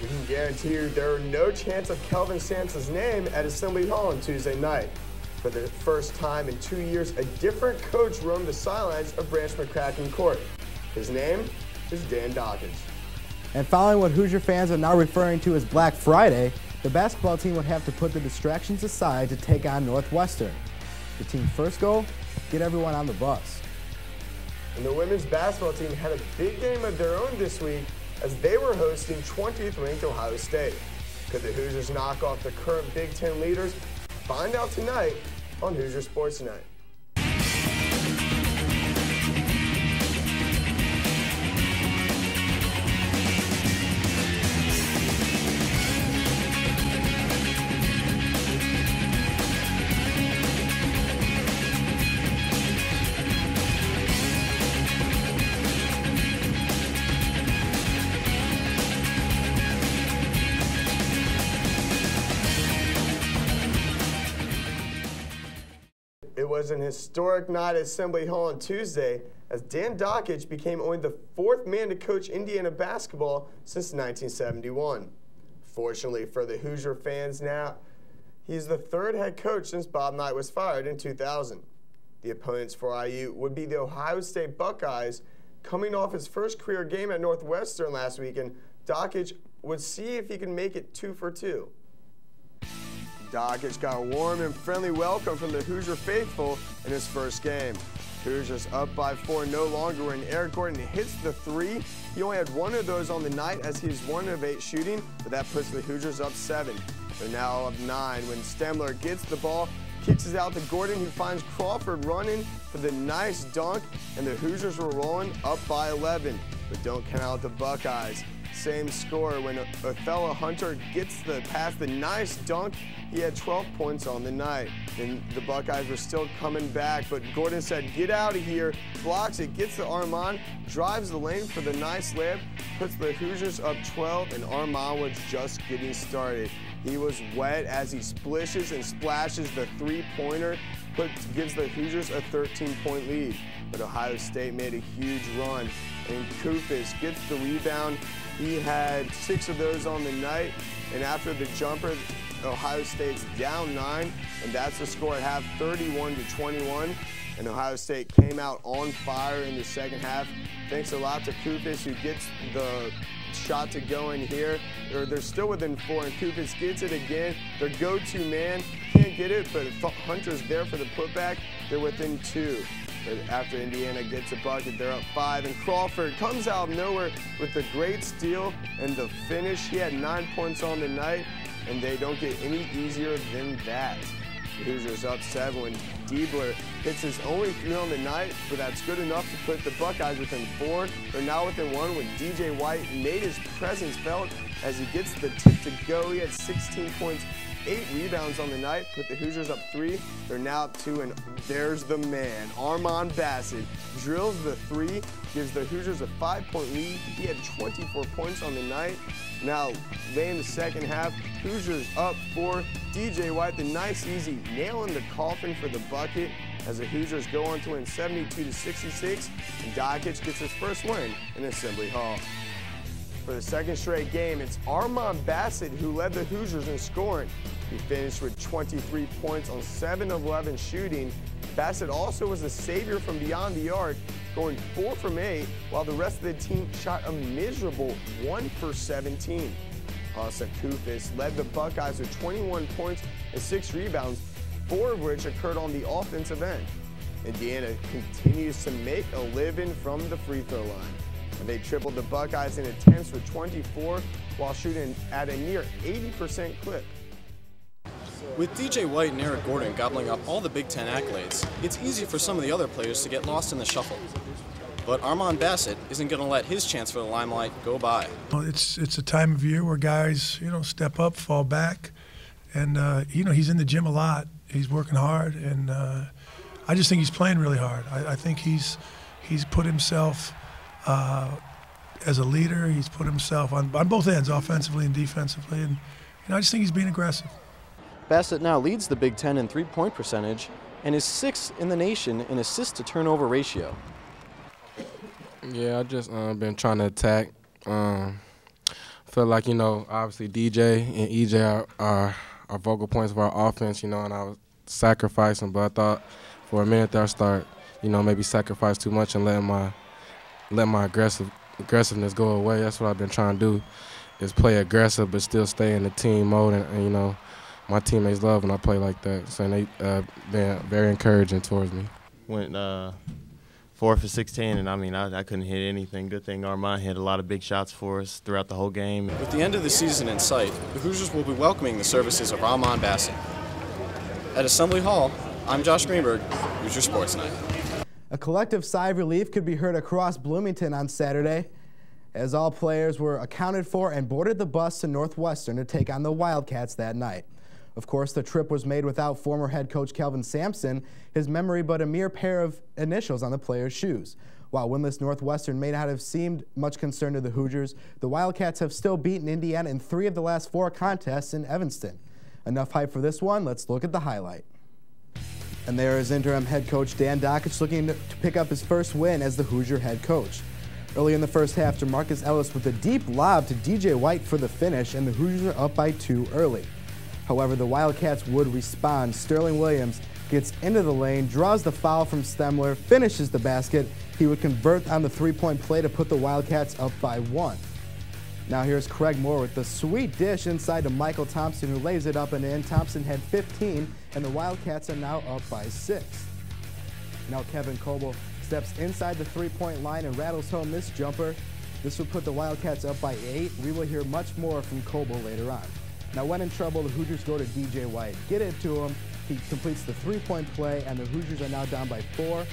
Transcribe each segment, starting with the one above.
We can guarantee you there are no chance of Kelvin Sampson's name at Assembly Hall on Tuesday night. For the first time in 2 years, a different coach roamed the sidelines of Branch McCracken Court. His name is Dan Dockage. And following what Hoosier fans are now referring to as Black Friday, the basketball team would have to put the distractions aside to take on Northwestern. The team's first goal, get everyone on the bus. And the women's basketball team had a big game of their own this week as they were hosting 20th ranked Ohio State. Could the Hoosiers knock off the current Big Ten leaders? Find out tonight on Hoosier Sports Night. It was an historic night at Assembly Hall on Tuesday as Dan Dockage became only the fourth man to coach Indiana basketball since 1971. Fortunately for the Hoosier fans now, he's the third head coach since Bob Knight was fired in 2000. The opponents for IU would be the Ohio State Buckeyes. Coming off his first career game at Northwestern last weekend, Dockage would see if he can make it 2 for 2. Dockage got a warm and friendly welcome from the Hoosier faithful in his first game. Hoosiers up by 4 no longer when Eric Gordon hits the 3. He only had 1 of those on the night as he's 1 of 8 shooting, but that puts the Hoosiers up 7. They're now up 9 when Stemler gets the ball, kicks it out to Gordon, who finds Crawford running for the nice dunk, and the Hoosiers were rolling up by 11, but don't count out the Buckeyes. Same score when Othello Hunter gets past the nice dunk. He had 12 points on the night. And the Buckeyes were still coming back, but Gordon said, get out of here, blocks it, gets to Armand, drives the lane for the nice layup, puts the Hoosiers up 12, and Armand was just getting started. He was wet as he splishes and splashes the 3-pointer, gives the Hoosiers a 13-point lead. But Ohio State made a huge run, and Kufis gets the rebound. He had 6 of those on the night, and after the jumper, Ohio State's down 9, and that's the score at half, 31-21. And Ohio State came out on fire in the second half. Thanks a lot to Kufis, who gets the shot to go in here. They're still within 4, and Kufis gets it again. Their go-to man can't get it, but Hunter's there for the putback. They're within 2. But after Indiana gets a bucket, they're up 5, and Crawford comes out of nowhere with the great steal and the finish. He had 9 points on the night, and they don't get any easier than that. The Hoosiers up 7 when Diebler hits his only 3 on the night, but that's good enough to put the Buckeyes within 4. They're now within 1 when DJ White made his presence felt as he gets the tip to go. He had 16 points, 8 rebounds on the night, put the Hoosiers up 3. They're now up 2, and there's the man, Armand Bassett, drills the 3, gives the Hoosiers a 5-point lead. He had 24 points on the night. Now, late in the second half, Hoosiers up 4. DJ White, the nice, easy, nailing the coffin for the bucket as the Hoosiers go on to win 72-66, and Dockage gets his first win in Assembly Hall. For the second straight game, it's Armand Bassett who led the Hoosiers in scoring. He finished with 23 points on 7 of 11 shooting. Bassett also was a savior from beyond the arc, going 4 from 8, while the rest of the team shot a miserable 1 for 17. Austin Kufis led the Buckeyes with 21 points and 6 rebounds, 4 of which occurred on the offensive end. Indiana continues to make a living from the free throw line. And they tripled the Buckeyes in attempts with 24 while shooting at a near 80% clip. With DJ White and Eric Gordon gobbling up all the Big Ten accolades, it's easy for some of the other players to get lost in the shuffle. But Armand Bassett isn't going to let his chance for the limelight go by. Well, it's a time of year where guys, step up, fall back, and he's in the gym a lot. He's working hard, and I just think he's playing really hard. I think he's put himself as a leader. He's put himself on both ends, offensively and defensively, and I just think he's being aggressive. Bassett now leads the Big Ten in three-point percentage and is 6th in the nation in assist-to-turnover ratio. Yeah, I just been trying to attack. feel like, you know, obviously DJ and EJ are vocal points of our offense, you know, and I was sacrificing, but I thought for a minute there I start, you know, maybe sacrifice too much and let my aggressiveness go away. That's what I've been trying to do, is play aggressive but still stay in the team mode, and you know, my teammates love when I play like that, so they been very encouraging towards me. Went 4 for 16, and I mean, I couldn't hit anything. Good thing Armand hit a lot of big shots for us throughout the whole game. With the end of the season in sight, the Hoosiers will be welcoming the services of Armand Bassett. At Assembly Hall, I'm Josh Greenberg, Hoosier Sports Night. A collective sigh of relief could be heard across Bloomington on Saturday, as all players were accounted for and boarded the bus to Northwestern to take on the Wildcats that night. Of course, the trip was made without former head coach Kelvin Sampson, his memory but a mere pair of initials on the players' shoes. While winless Northwestern may not have seemed much concern to the Hoosiers, the Wildcats have still beaten Indiana in 3 of the last 4 contests in Evanston. Enough hype for this one, let's look at the highlight. And there is interim head coach Dan Dockich looking to pick up his first win as the Hoosier head coach. Early in the first half, DeMarcus Ellis with a deep lob to DJ White for the finish, and the Hoosiers are up by 2 early. However, the Wildcats would respond. Sterling Williams gets into the lane, draws the foul from Stemler, finishes the basket. He would convert on the 3-point play to put the Wildcats up by 1. Now here's Craig Moore with the sweet dish inside to Michael Thompson, who lays it up and in. Thompson had 15, and the Wildcats are now up by 6. Now Kevin Coble steps inside the 3-point line and rattles home this jumper. This would put the Wildcats up by 8. We will hear much more from Coble later on. Now when in trouble, the Hoosiers go to DJ White. Get it to him. He completes the 3-point play, and the Hoosiers are now down by 4.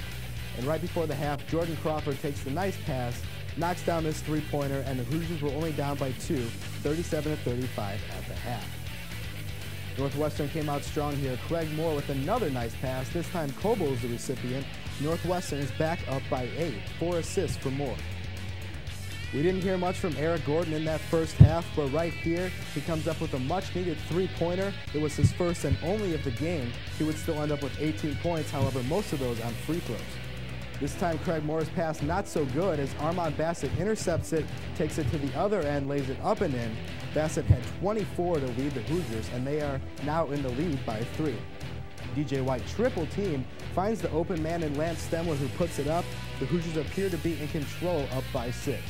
And right before the half, Jordan Crawford takes the nice pass, knocks down this 3-pointer, and the Hoosiers were only down by 2, 37-35 at the half. Northwestern came out strong here. Craig Moore with another nice pass. This time Coble is the recipient. Northwestern is back up by 8, 4 assists for Moore. We didn't hear much from Eric Gordon in that first half, but right here, he comes up with a much-needed 3-pointer. It was his first and only of the game. He would still end up with 18 points, however, most of those on free throws. This time, Craig Moore's pass not so good as Armand Bassett intercepts it, takes it to the other end, lays it up and in. Bassett had 24 to lead the Hoosiers, and they are now in the lead by 3. DJ White triple team finds the open man in Lance Stemler, who puts it up. The Hoosiers appear to be in control, up by 6.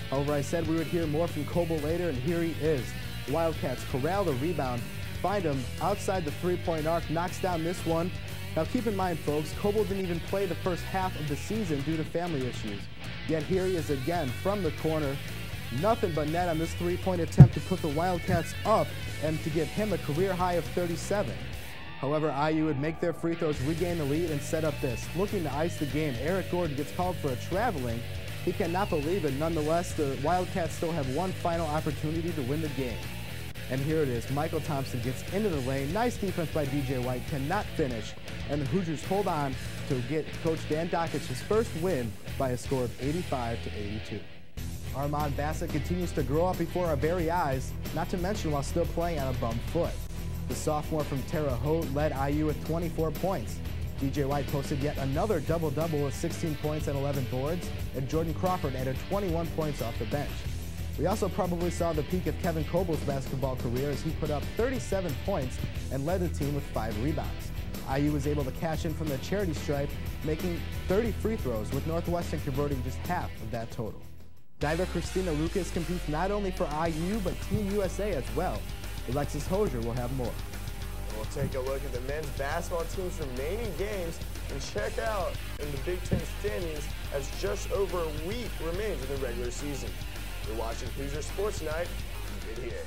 However, I said we would hear more from Coble later, and here he is. The Wildcats corral the rebound, find him outside the 3-point arc, knocks down this one. Now keep in mind, folks, Coble didn't even play the first half of the season due to family issues. Yet here he is again from the corner. Nothing but net on this 3-point attempt to put the Wildcats up and to give him a career high of 37. However, IU would make their free throws, regain the lead, and set up this. Looking to ice the game, Eric Gordon gets called for a traveling. He cannot believe it. Nonetheless, the Wildcats still have one final opportunity to win the game. And here it is. Michael Thompson gets into the lane. Nice defense by DJ White. Cannot finish. And the Hoosiers hold on to get Coach Dan Dockich his first win by a score of 85-82. Armand Bassett continues to grow up before our very eyes, not to mention while still playing on a bum foot. The sophomore from Terre Haute led IU with 24 points. DJ White posted yet another double-double with 16 points and 11 boards, and Jordan Crawford added 21 points off the bench. We also probably saw the peak of Kevin Coble's basketball career as he put up 37 points and led the team with 5 rebounds. IU was able to cash in from the charity stripe, making 30 free throws, with Northwestern converting just half of that total. Diver Christina Lucas competes not only for IU, but Team USA as well. Alexis Hozier will have more. We'll take a look at the men's basketball team's remaining games and check out in the Big Ten standings as just over a week remains in the regular season. You're watching Hoosier Sports Night. Keep it here.